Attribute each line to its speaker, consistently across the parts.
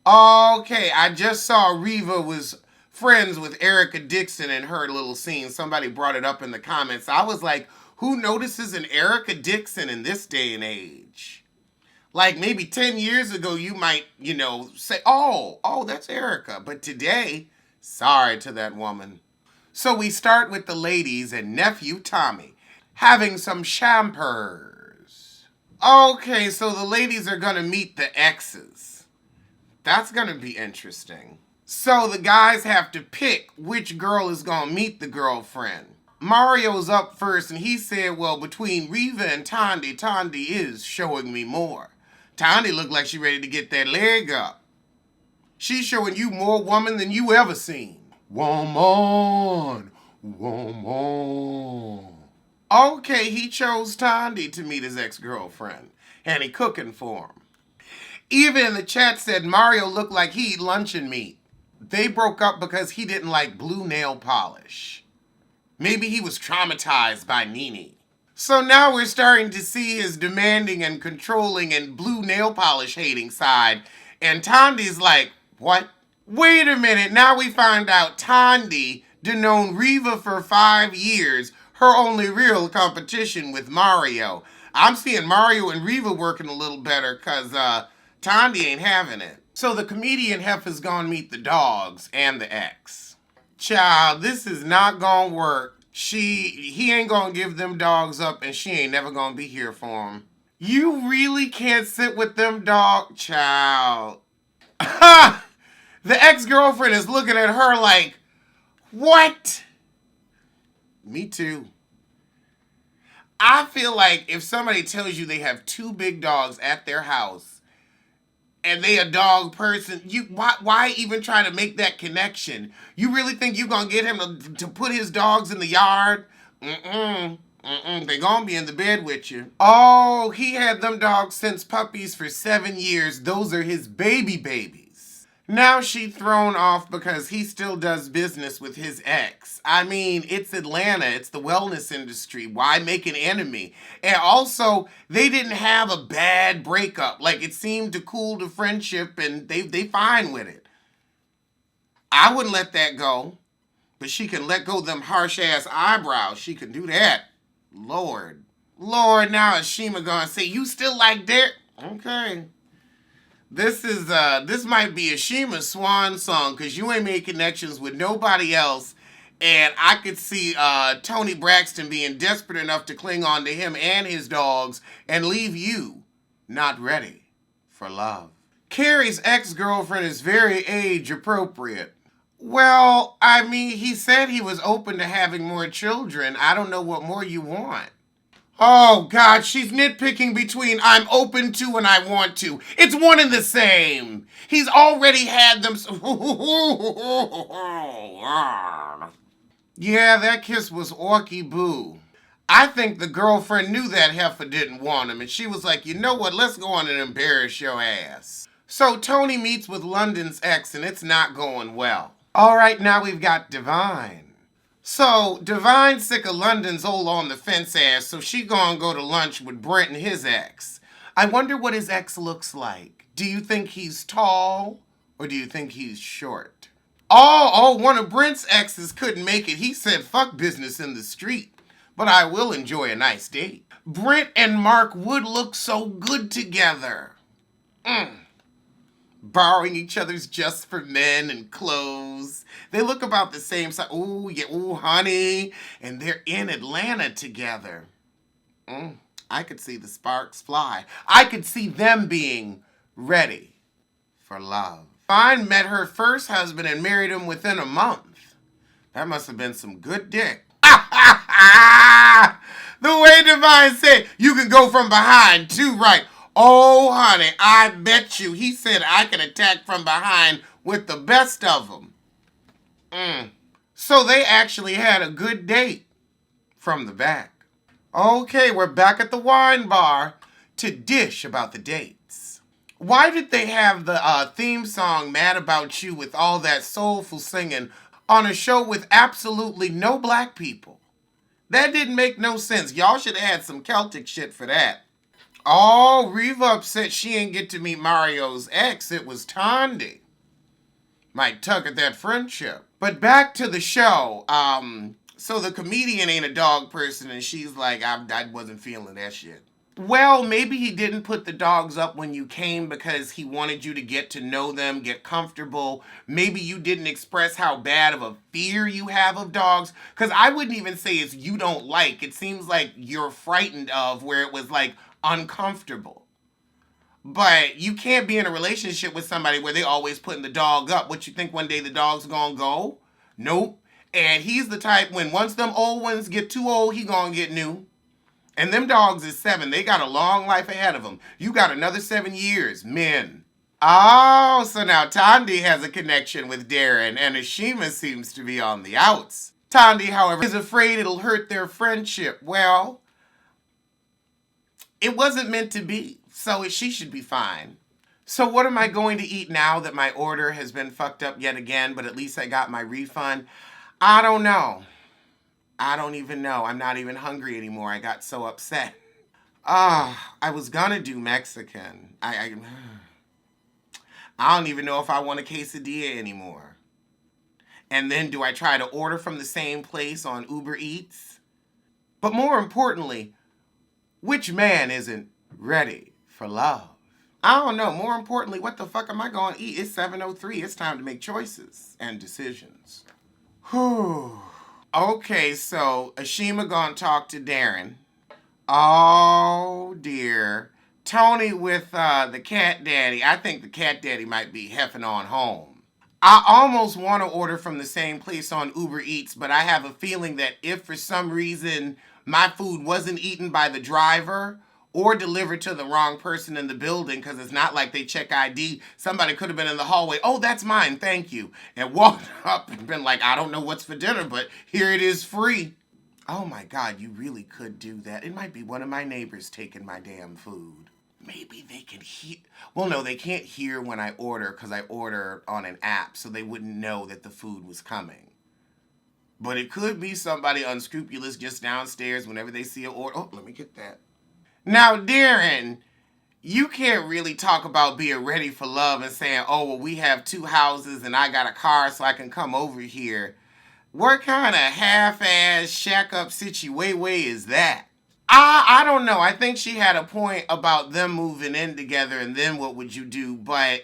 Speaker 1: Okay, I just saw Reva was friends with Erica Dixon in her little scene. Somebody brought it up in the comments. I was like, who notices an Erica Dixon in this day and age? Like maybe 10 years ago, you might, say, oh, that's Erica. But today, sorry to that woman. So we start with the ladies and nephew Tommy having some champers. Okay, so the ladies are going to meet the exes. That's going to be interesting. So the guys have to pick which girl is going to meet the girlfriend. Mario's up first and he said, well, between Reva and Tandy, Tandy is showing me more. Tandy looked like she ready to get that leg up. She's showing you more woman than you ever seen. Woman, woman. Okay, he chose Tandy to meet his ex-girlfriend, and he cooking for him. Eva in the chat said Mario looked like he eat luncheon meat. They broke up because he didn't like blue nail polish. Maybe he was traumatized by Nene. So now we're starting to see his demanding and controlling and blue nail polish hating side. And Tandy's like, what? Wait a minute, now we find out Tandy done known Reva for 5 years, her only real competition with Mario. I'm seeing Mario and Reva working a little better because Tandy ain't having it. So the comedian Heifer's gonna meet the dogs and the ex. Child, this is not gonna work. He ain't gonna give them dogs up and she ain't never gonna be here for them. You really can't sit with them dog, child. The ex-girlfriend is looking at her like, what? Me too. I feel like if somebody tells you they have 2 big dogs at their house and they a dog person, why even try to make that connection? You really think you gonna get him to put his dogs in the yard? They gonna be in the bed with you. Oh, he had them dogs since puppies for 7 years. Those are his babies. Now she thrown off because he still does business with his ex. I mean, it's Atlanta. It's the wellness industry. Why make an enemy? And also, they didn't have a bad breakup. Like, it seemed to cool the friendship and they fine with it. I wouldn't let that go. But she can let go of them harsh-ass eyebrows. She can do that. Lord. Lord, now is Shima gonna say, you still like Derek? Okay. This might be a Shima swan song because you ain't made connections with nobody else. And I could see Tony Braxton being desperate enough to cling on to him and his dogs and leave you not ready for love. Carrie's ex-girlfriend is very age appropriate. Well, I mean, he said he was open to having more children. I don't know what more you want. Oh, God, she's nitpicking between I'm open to and I want to. It's one and the same. He's already had them. Yeah, that kiss was orky boo. I think the girlfriend knew that heifer didn't want him, and she was like, you know what, let's go on and embarrass your ass. So Tony meets with London's ex, and it's not going well. All right, now we've got Divine. So, Divine's sick of London's old on the fence ass, so she gonna go to lunch with Brent and his ex. I wonder what his ex looks like. Do you think he's tall, or do you think he's short? Oh, one of Brent's exes couldn't make it. He said, fuck business in the street, but I will enjoy a nice date. Brent and Mark would look so good together. Borrowing each other's just for men and clothes. They look about the same size. Ooh, yeah, ooh, honey. And they're in Atlanta together. I could see the sparks fly. I could see them being ready for love. Divine met her first husband and married him within a month. That must have been some good dick. The way Divine said, you can go from behind too, right? Oh, honey, I bet you. He said I can attack from behind with the best of them. So they actually had a good date from the back. Okay, we're back at the wine bar to dish about the dates. Why did they have the theme song Mad About You with all that soulful singing on a show with absolutely no black people? That didn't make no sense. Y'all should have had some Celtic shit for that. Oh, Reva upset she didn't get to meet Mario's ex. It was Tandy. Might tug at that friendship. But back to the show. So the comedian ain't a dog person, and she's like, I wasn't feeling that shit. Well, maybe he didn't put the dogs up when you came because he wanted you to get to know them, get comfortable. Maybe you didn't express how bad of a fear you have of dogs. Because I wouldn't even say it's you don't like. It seems like you're frightened of, where it was like uncomfortable. But you can't be in a relationship with somebody where they always putting the dog up. What, you think one day the dog's gonna go? Nope. And he's the type, when once them old ones get too old, he gonna get new. And them dogs is 7. They got a long life ahead of them. You got another 7 years, men. Oh, so now Tandy has a connection with Darren, and Ashima seems to be on the outs. Tandy, however, is afraid it'll hurt their friendship. Well, it wasn't meant to be, so she should be fine. So what am I going to eat now that my order has been fucked up yet again, but at least I got my refund? I don't know. I don't even know. I'm not even hungry anymore. I got so upset. I was gonna do Mexican. I don't even know if I want a quesadilla anymore. And then do I try to order from the same place on Uber Eats? But more importantly, which man isn't ready for love? I don't know. More importantly, what the fuck am I going to eat? It's 7:03. It's time to make choices and decisions. Whew. Okay, so Ashima gonna talk to Darren. Oh dear. Tony with the cat daddy. I think the cat daddy might be heffing on home. I almost want to order from the same place on Uber Eats, but I have a feeling that if for some reason my food wasn't eaten by the driver or delivered to the wrong person in the building, because it's not like they check ID, somebody could have been in the hallway, oh, that's mine, thank you, and walked up and been like, I don't know what's for dinner, but here it is free. Oh my God, you really could do that. It might be one of my neighbors taking my damn food. Maybe they can hear. Well, no, they can't hear when I order because I order on an app, so they wouldn't know that the food was coming. But it could be somebody unscrupulous just downstairs whenever they see an order. Oh, let me get that. Now, Darren, you can't really talk about being ready for love and saying, oh, well, we have 2 houses and I got a car so I can come over here. What kind of half-ass shack-up situation is that? I don't know. I think she had a point about them moving in together and then what would you do? But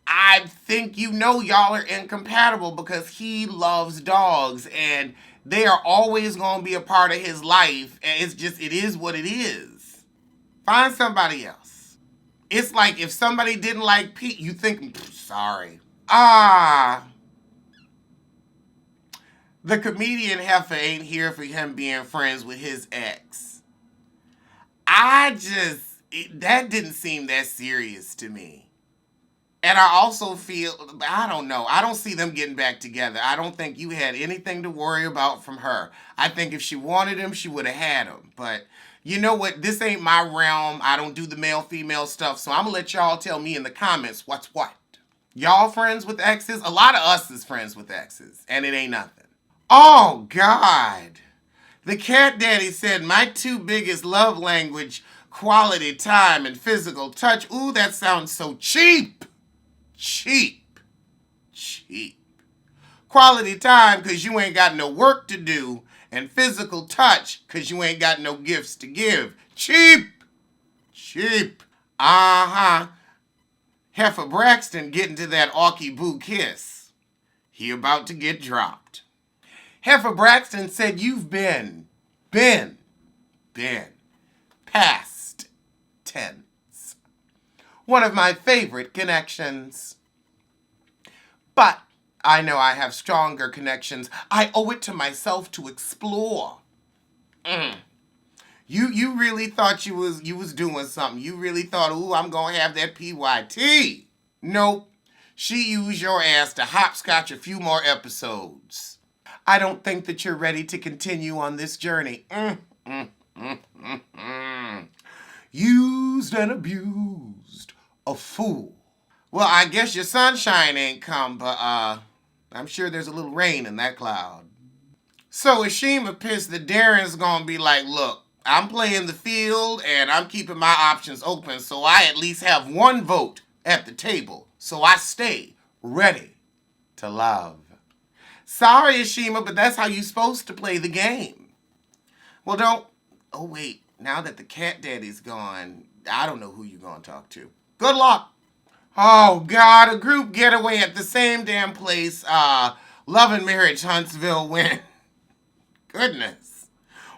Speaker 1: I think y'all are incompatible because he loves dogs and they are always going to be a part of his life. And it is what it is. Find somebody else. It's like if somebody didn't like Pete, you think, sorry. The comedian heifer ain't here for him being friends with his ex. That didn't seem that serious to me. And I also feel, I don't know, I don't see them getting back together. I don't think you had anything to worry about from her. I think if she wanted him, she would have had him. But you know what? This ain't my realm. I don't do the male-female stuff. So I'm going to let y'all tell me in the comments what's what. Y'all friends with exes? A lot of us is friends with exes. And it ain't nothing. Oh, God. The cat daddy said my 2 biggest love language, quality time and physical touch. Ooh, that sounds so cheap. Cheap. Cheap. Quality time because you ain't got no work to do. And physical touch because you ain't got no gifts to give. Cheap. Cheap. Uh-huh. Heifer Braxton getting to that Aukie Boo kiss. He about to get dropped. Heifer Braxton said you've been past tense. One of my favorite connections. But I know I have stronger connections. I owe it to myself to explore. You really thought you was doing something. You really thought, ooh, I'm gonna have that PYT. Nope. She used your ass to hopscotch a few more episodes. I don't think that you're ready to continue on this journey. Used and abused. A fool. Well, I guess your sunshine ain't come, but I'm sure there's a little rain in that cloud. So Ashima pissed that Darren's gonna be like, look, I'm playing the field and I'm keeping my options open so I at least have one vote at the table. So I stay ready to love. Sorry, Ashima, but that's how you're supposed to play the game. Well, don't. Oh, wait. Now that the cat daddy's gone, I don't know who you're going to talk to. Good luck. Oh, God. A group getaway at the same damn place. Love and Marriage Huntsville went. Goodness.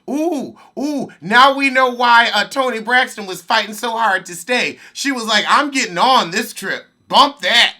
Speaker 1: Ooh. Now we know why Toni Braxton was fighting so hard to stay. She was like, I'm getting on this trip. Bump that.